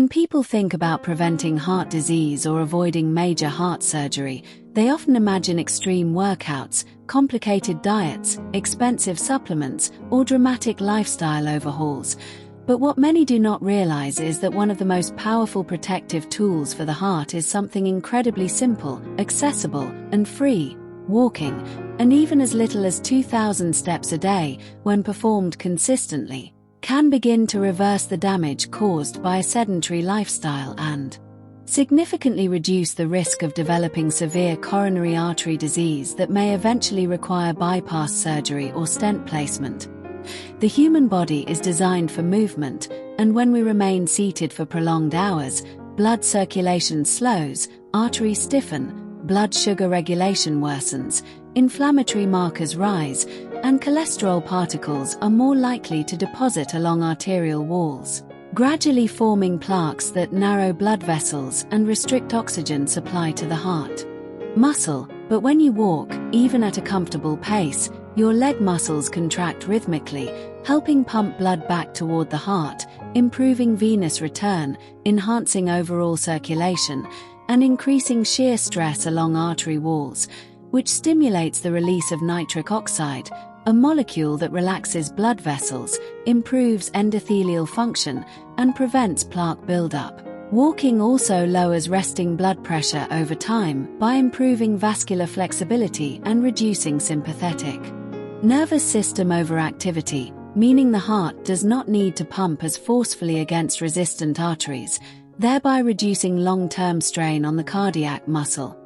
When people think about preventing heart disease or avoiding major heart surgery, they often imagine extreme workouts, complicated diets, expensive supplements, or dramatic lifestyle overhauls. But what many do not realize is that one of the most powerful protective tools for the heart is something incredibly simple, accessible, and free: walking. And even as little as 2,000 steps a day, when performed consistently, can begin to reverse the damage caused by a sedentary lifestyle and significantly reduce the risk of developing severe coronary artery disease that may eventually require bypass surgery or stent placement. The human body is designed for movement, and when we remain seated for prolonged hours, blood circulation slows, arteries stiffen, blood sugar regulation worsens, inflammatory markers rise, and cholesterol particles are more likely to deposit along arterial walls, gradually forming plaques that narrow blood vessels and restrict oxygen supply to the heart muscle. But when you walk, even at a comfortable pace, your leg muscles contract rhythmically, helping pump blood back toward the heart, improving venous return, enhancing overall circulation, and increasing shear stress along artery walls, which stimulates the release of nitric oxide, a molecule that relaxes blood vessels, improves endothelial function, and prevents plaque buildup. Walking also lowers resting blood pressure over time by improving vascular flexibility and reducing sympathetic nervous system overactivity, meaning the heart does not need to pump as forcefully against resistant arteries, thereby reducing long-term strain on the cardiac muscle.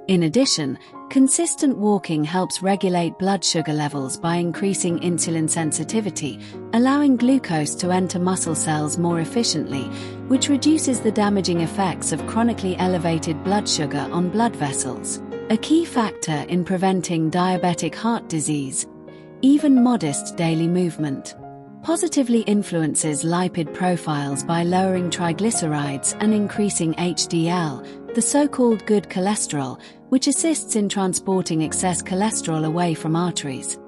In addition, consistent walking helps regulate blood sugar levels by increasing insulin sensitivity, allowing glucose to enter muscle cells more efficiently, which reduces the damaging effects of chronically elevated blood sugar on blood vessels, a key factor in preventing diabetic heart disease. Even modest daily movement positively influences lipid profiles by lowering triglycerides and increasing HDL, the so-called good cholesterol, which assists in transporting excess cholesterol away from arteries.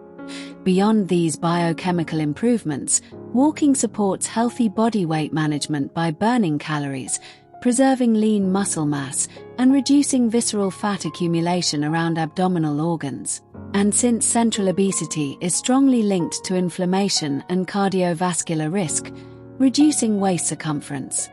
Beyond these biochemical improvements, walking supports healthy body weight management by burning calories, preserving lean muscle mass, and reducing visceral fat accumulation around abdominal organs. And since central obesity is strongly linked to inflammation and cardiovascular risk, reducing waist circumference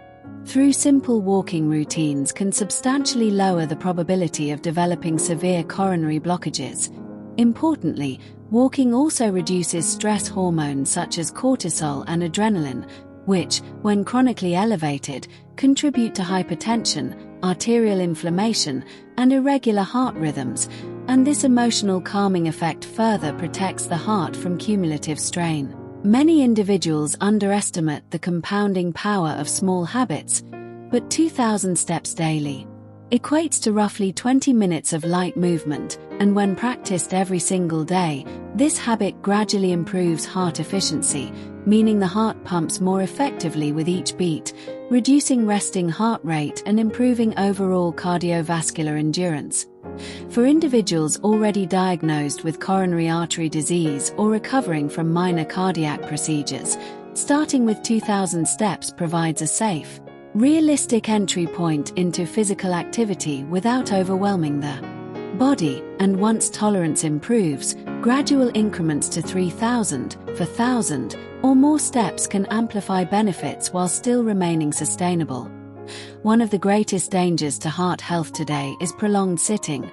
through simple walking routines can substantially lower the probability of developing severe coronary blockages. Importantly, walking also reduces stress hormones such as cortisol and adrenaline, which, when chronically elevated, contribute to hypertension, arterial inflammation, and irregular heart rhythms, and this emotional calming effect further protects the heart from cumulative strain. Many individuals underestimate the compounding power of small habits, but 2,000 steps daily equates to roughly 20 minutes of light movement, and when practiced every single day, this habit gradually improves heart efficiency, meaning the heart pumps more effectively with each beat, reducing resting heart rate and improving overall cardiovascular endurance. For individuals already diagnosed with coronary artery disease or recovering from minor cardiac procedures, starting with 2,000 steps provides a safe, realistic entry point into physical activity without overwhelming the body, and once tolerance improves, gradual increments to 3,000, 4,000, or more steps can amplify benefits while still remaining sustainable. One of the greatest dangers to heart health today is prolonged sitting,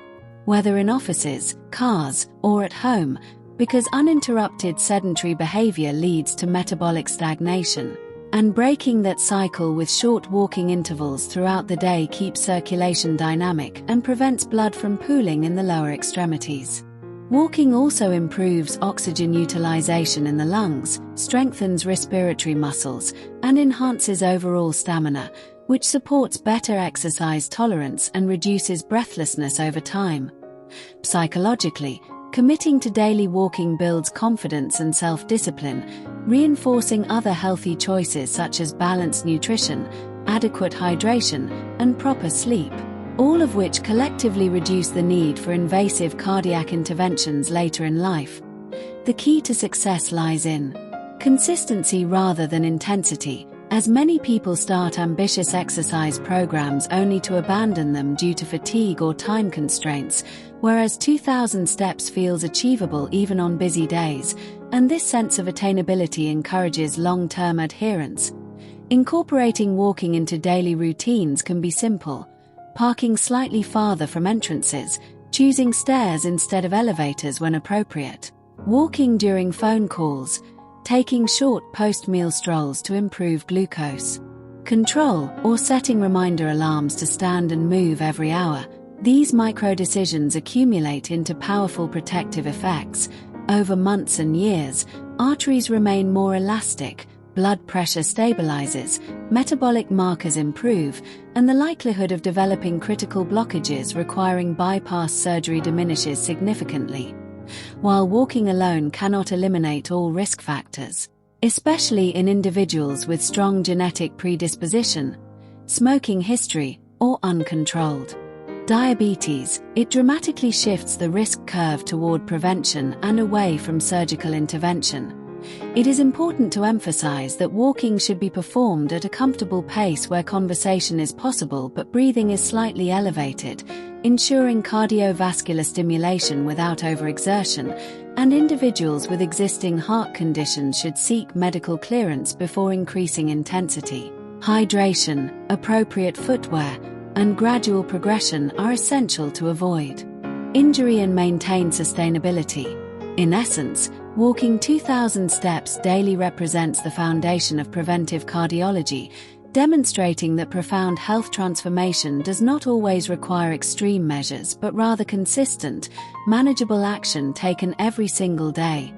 whether in offices, cars, or at home, because uninterrupted sedentary behavior leads to metabolic stagnation, and breaking that cycle with short walking intervals throughout the day keeps circulation dynamic and prevents blood from pooling in the lower extremities. Walking also improves oxygen utilization in the lungs, strengthens respiratory muscles, and enhances overall stamina, which supports better exercise tolerance and reduces breathlessness over time. Psychologically, committing to daily walking builds confidence and self-discipline, reinforcing other healthy choices such as balanced nutrition, adequate hydration, and proper sleep, all of which collectively reduce the need for invasive cardiac interventions later in life. The key to success lies in consistency rather than intensity, as many people start ambitious exercise programs only to abandon them due to fatigue or time constraints, whereas 2,000 steps feels achievable even on busy days, and this sense of attainability encourages long-term adherence. Incorporating walking into daily routines can be simple: parking slightly farther from entrances, choosing stairs instead of elevators when appropriate, walking during phone calls, taking short post-meal strolls to improve glucose control, or setting reminder alarms to stand and move every hour. These micro-decisions accumulate into powerful protective effects. Over months and years, arteries remain more elastic, blood pressure stabilizes, metabolic markers improve, and the likelihood of developing critical blockages requiring bypass surgery diminishes significantly. While walking alone cannot eliminate all risk factors, especially in individuals with strong genetic predisposition, smoking history, or uncontrolled diabetes, it dramatically shifts the risk curve toward prevention and away from surgical intervention. It is important to emphasize that walking should be performed at a comfortable pace where conversation is possible but breathing is slightly elevated, ensuring cardiovascular stimulation without overexertion, and individuals with existing heart conditions should seek medical clearance before increasing intensity. Hydration, appropriate footwear, and gradual progression are essential to avoid injury and maintain sustainability. In essence, walking 2,000 steps daily represents the foundation of preventive cardiology, demonstrating that profound health transformation does not always require extreme measures but rather consistent, manageable action taken every single day.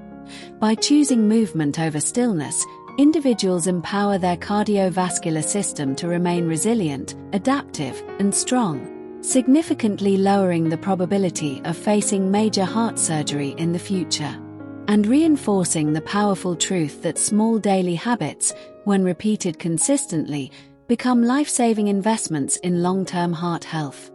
By choosing movement over stillness, individuals empower their cardiovascular system to remain resilient, adaptive, and strong, significantly lowering the probability of facing major heart surgery in the future, and reinforcing the powerful truth that small daily habits, when repeated consistently, become life-saving investments in long-term heart health.